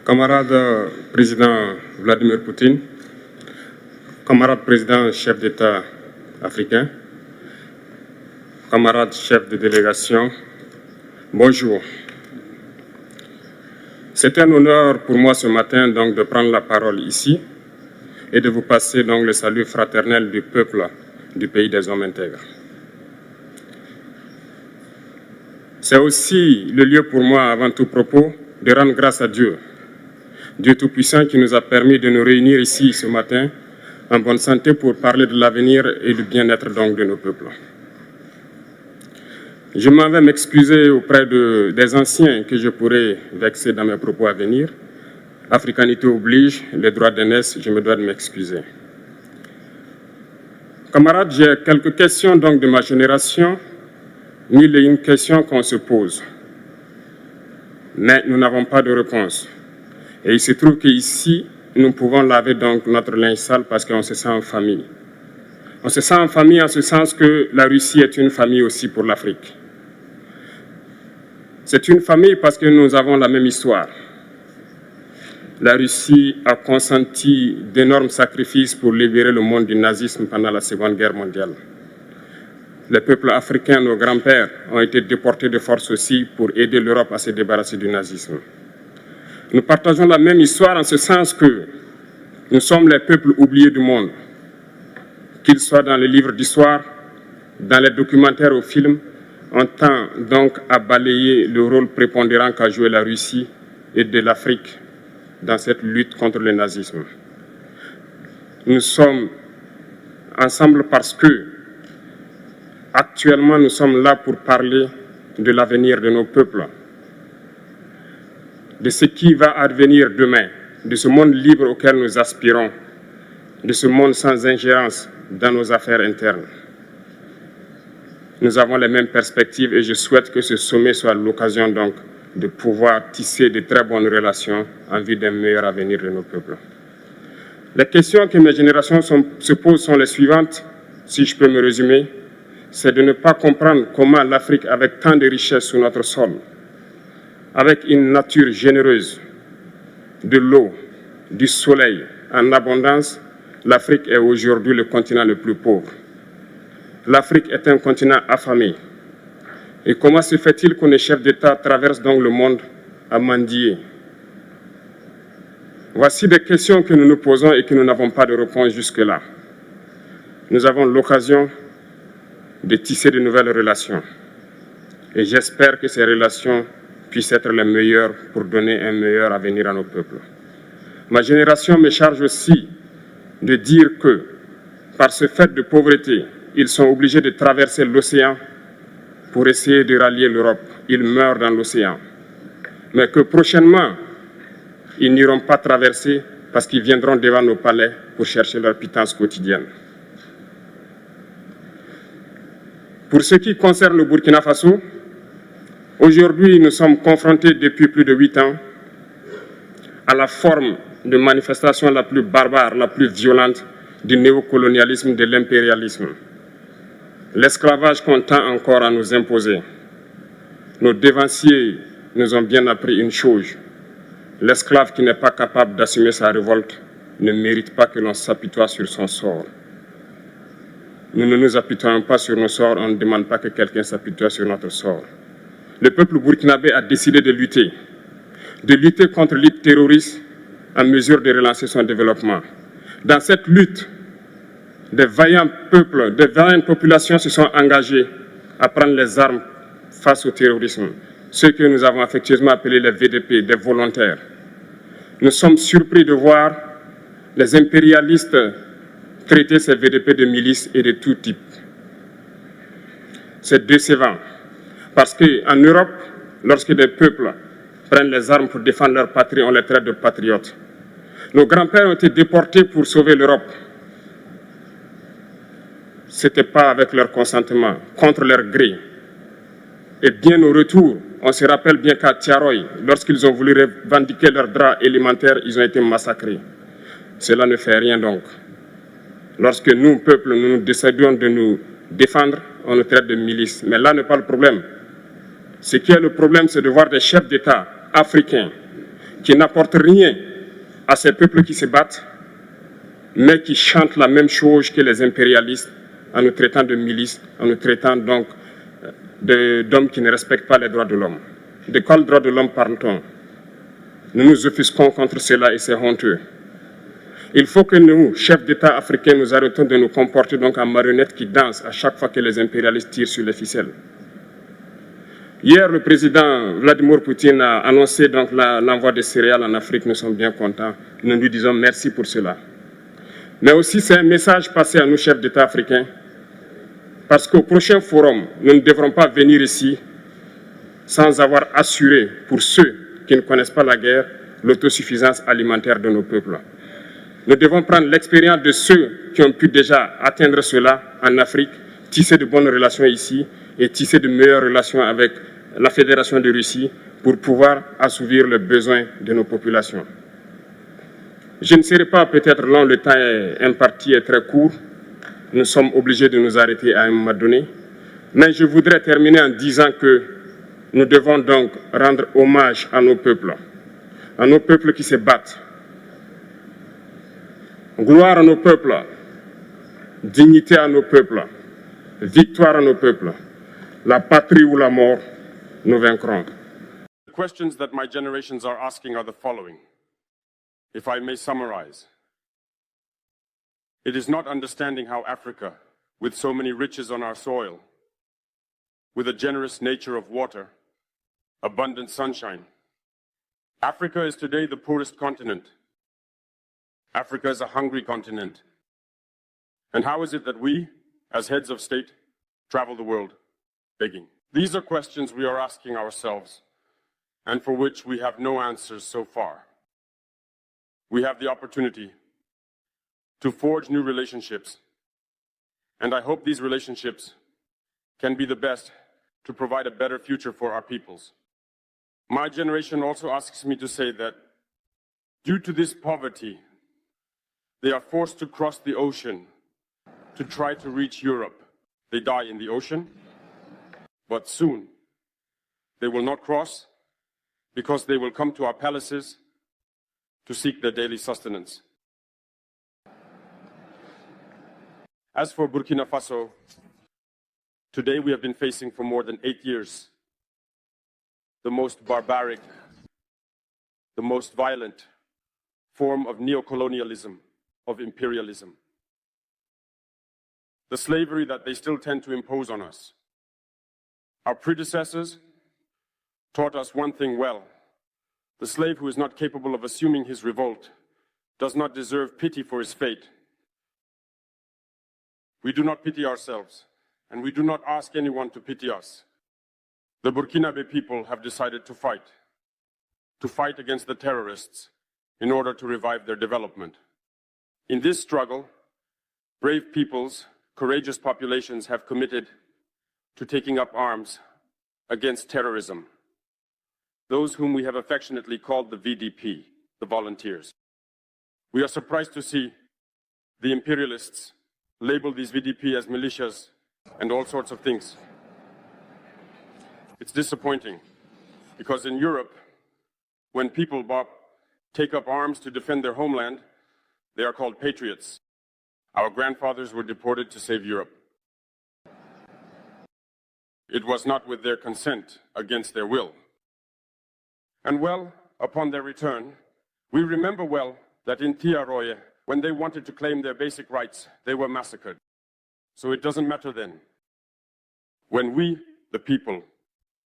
Camarade président Vladimir Poutine, camarade président chef d'État africain, camarade chef de délégation, bonjour. C'est un honneur pour moi ce matin donc de prendre la parole ici et de vous passer donc le salut fraternel du peuple du pays des hommes intègres. C'est aussi le lieu pour moi, avant tout propos, de rendre grâce à Dieu, Dieu Tout-Puissant qui nous a permis de nous réunir ici ce matin en bonne santé pour parler de l'avenir et du bien-être donc de nos peuples. Je m'en vais m'excuser auprès des anciens que je pourrais vexer dans mes propos à venir. Africanité oblige, les droits d'aînesse, je me dois de m'excuser. Camarades, j'ai quelques questions donc de ma génération, mille et une questions qu'on se pose. Mais nous n'avons pas de réponse. Et il se trouve qu'ici, nous pouvons laver donc notre linge sale parce qu'on se sent en famille. On se sent en famille en ce sens que la Russie est une famille aussi pour l'Afrique. C'est une famille parce que nous avons la même histoire. La Russie a consenti d'énormes sacrifices pour libérer le monde du nazisme pendant la Seconde Guerre mondiale. Les peuples africains, nos grands-pères, ont été déportés de force aussi pour aider l'Europe à se débarrasser du nazisme. Nous partageons la même histoire en ce sens que nous sommes les peuples oubliés du monde, qu'ils soient dans les livres d'histoire, dans les documentaires ou films. On tend donc à balayer le rôle prépondérant qu'a joué la Russie et de l'Afrique dans cette lutte contre le nazisme. Nous sommes ensemble parce que, actuellement, nous sommes là pour parler de l'avenir de nos peuples, de ce qui va advenir demain, de ce monde libre auquel nous aspirons, de ce monde sans ingérence dans nos affaires internes. Nous avons les mêmes perspectives et je souhaite que ce sommet soit l'occasion donc de pouvoir tisser de très bonnes relations en vue d'un meilleur avenir de nos peuples. Les questions que mes générations se posent sont les suivantes, si je peux me résumer. C'est de ne pas comprendre comment l'Afrique, avec tant de richesses sur notre sol, avec une nature généreuse, de l'eau, du soleil en abondance, l'Afrique est aujourd'hui le continent le plus pauvre. L'Afrique est un continent affamé. Et comment se fait-il que les chefs d'État traversent donc le monde à mendier? Voici des questions que nous nous posons et que nous n'avons pas de réponse jusque-là. Nous avons l'occasion de tisser de nouvelles relations. Et j'espère que ces relations puissent être les meilleures pour donner un meilleur avenir à nos peuples. Ma génération me charge aussi de dire que, par ce fait de pauvreté, ils sont obligés de traverser l'océan pour essayer de rallier l'Europe. Ils meurent dans l'océan. Mais que prochainement, ils n'iront pas traverser parce qu'ils viendront devant nos palais pour chercher leur pitance quotidienne. Pour ce qui concerne le Burkina Faso, aujourd'hui, nous sommes confrontés depuis plus de 8 ans à la forme de manifestation la plus barbare, la plus violente du néocolonialisme, de l'impérialisme. L'esclavage qu'on tend encore à nous imposer. Nos dévanciers nous ont bien appris une chose. L'esclave qui n'est pas capable d'assumer sa révolte ne mérite pas que l'on s'apitoie sur son sort. Nous ne nous apitoyons pas sur nos sorts, on ne demande pas que quelqu'un s'apitoie sur notre sort. Le peuple burkinabé a décidé de lutter contre l'île terroriste en mesure de relancer son développement. Dans cette lutte, des vaillants peuples, des vaillantes populations se sont engagées à prendre les armes face au terrorisme, ceux que nous avons affectueusement appelés les VDP, des volontaires. Nous sommes surpris de voir les impérialistes traiter ces VDP de milices et de tout type. C'est décevant, parce qu'en Europe, lorsque des peuples prennent les armes pour défendre leur patrie, on les traite de patriotes. Nos grands-pères ont été déportés pour sauver l'Europe. Ce n'était pas avec leur consentement, contre leur gré. Et bien au retour, on se rappelle bien qu'à Tiaroy, lorsqu'ils ont voulu revendiquer leurs droits élémentaires, ils ont été massacrés. Cela ne fait rien donc. Lorsque nous, peuple, nous décidons de nous défendre, on nous traite de milices. Mais là n'est pas le problème. Ce qui est le problème, c'est de voir des chefs d'État africains qui n'apportent rien à ces peuples qui se battent, mais qui chantent la même chose que les impérialistes en nous traitant de milices, en nous traitant donc d'hommes qui ne respectent pas les droits de l'homme. De quels droits de l'homme parle-t-on? Nous nous offusquons contre cela et c'est honteux. Il faut que nous, chefs d'État africains, nous arrêtons de nous comporter donc en marionnettes qui dansent à chaque fois que les impérialistes tirent sur les ficelles. Hier, le président Vladimir Putin a annoncé donc l'envoi de céréales en Afrique. Nous sommes bien contents. Nous lui disons merci pour cela. Mais aussi, c'est un message passé à nous, chefs d'État africains, parce qu'au prochain forum, nous ne devrons pas venir ici sans avoir assuré, pour ceux qui ne connaissent pas la guerre, l'autosuffisance alimentaire de nos peuples. Nous devons prendre l'expérience de ceux qui ont pu déjà atteindre cela en Afrique, tisser de bonnes relations ici et tisser de meilleures relations avec la Fédération de Russie pour pouvoir assouvir les besoins de nos populations. Je ne serai pas peut-être long, le temps imparti est très court. Nous sommes obligés de nous arrêter à un moment donné. Mais je voudrais terminer en disant que nous devons donc rendre hommage à nos peuples qui se battent. Gloire à nos peuples, dignité à nos peuples, victoire à nos peuples. La patrie ou la mort, nous vaincrons. The questions that my generations are asking are the following, if I may summarize. It is not understanding how Africa, with so many riches on our soil, with a generous nature of water, abundant sunshine. Africa is today the poorest continent. Africa is a hungry continent. And how is it that we, as heads of state, travel the world begging? These are questions we are asking ourselves, and for which we have no answers so far. We have the opportunity to forge new relationships, and I hope these relationships can be the best to provide a better future for our peoples. My generation also asks me to say that due to this poverty, they are forced to cross the ocean to try to reach Europe. They die in the ocean, but soon they will not cross because they will come to our palaces to seek their daily sustenance. As for Burkina Faso, today we have been facing for more than 8 years the most barbaric, the most violent form of neocolonialism, of imperialism. The slavery that they still tend to impose on us. Our predecessors taught us one thing well. The slave who is not capable of assuming his revolt does not deserve pity for his fate. We do not pity ourselves, and we do not ask anyone to pity us. The Burkinabe people have decided to fight against the terrorists in order to revive their development. In this struggle, brave peoples, courageous populations have committed to taking up arms against terrorism. Those whom we have affectionately called the VDP, the volunteers. We are surprised to see the imperialists label these VDP as militias and all sorts of things. It's disappointing because in Europe, when people take up arms to defend their homeland, they are called patriots. Our grandfathers were deported to save Europe. It was not with their consent, against their will. And well, upon their return, we remember well that in Traoré, when they wanted to claim their basic rights, they were massacred. So it doesn't matter then. When we, the people,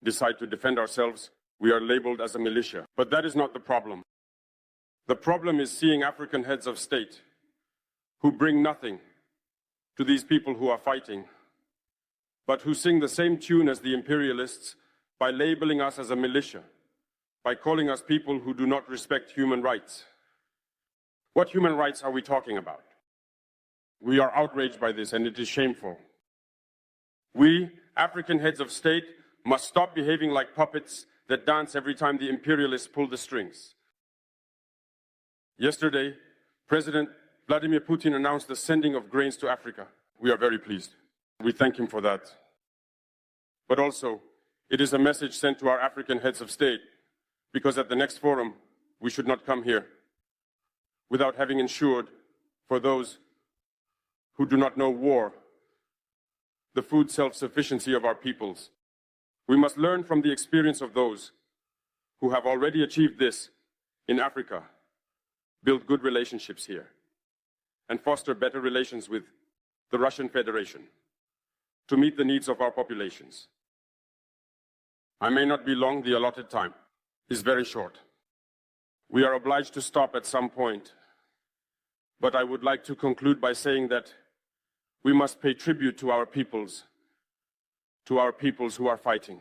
decide to defend ourselves, we are labeled as a militia. But that is not the problem. The problem is seeing African heads of state who bring nothing to these people who are fighting, but who sing the same tune as the imperialists by labeling us as a militia, by calling us people who do not respect human rights. What human rights are we talking about? We are outraged by this, and it is shameful. We, African heads of state, must stop behaving like puppets that dance every time the imperialists pull the strings. Yesterday, President Vladimir Putin announced the sending of grains to Africa. We are very pleased. We thank him for that. But also, it is a message sent to our African heads of state, because at the next forum, we should not come here without having ensured for those who do not know war the food self-sufficiency of our peoples. We must learn from the experience of those who have already achieved this in Africa, build good relationships here, and foster better relations with the Russian Federation to meet the needs of our populations. I may not be long, the allotted time is very short. We are obliged to stop at some point, but I would like to conclude by saying that we must pay tribute to our peoples who are fighting.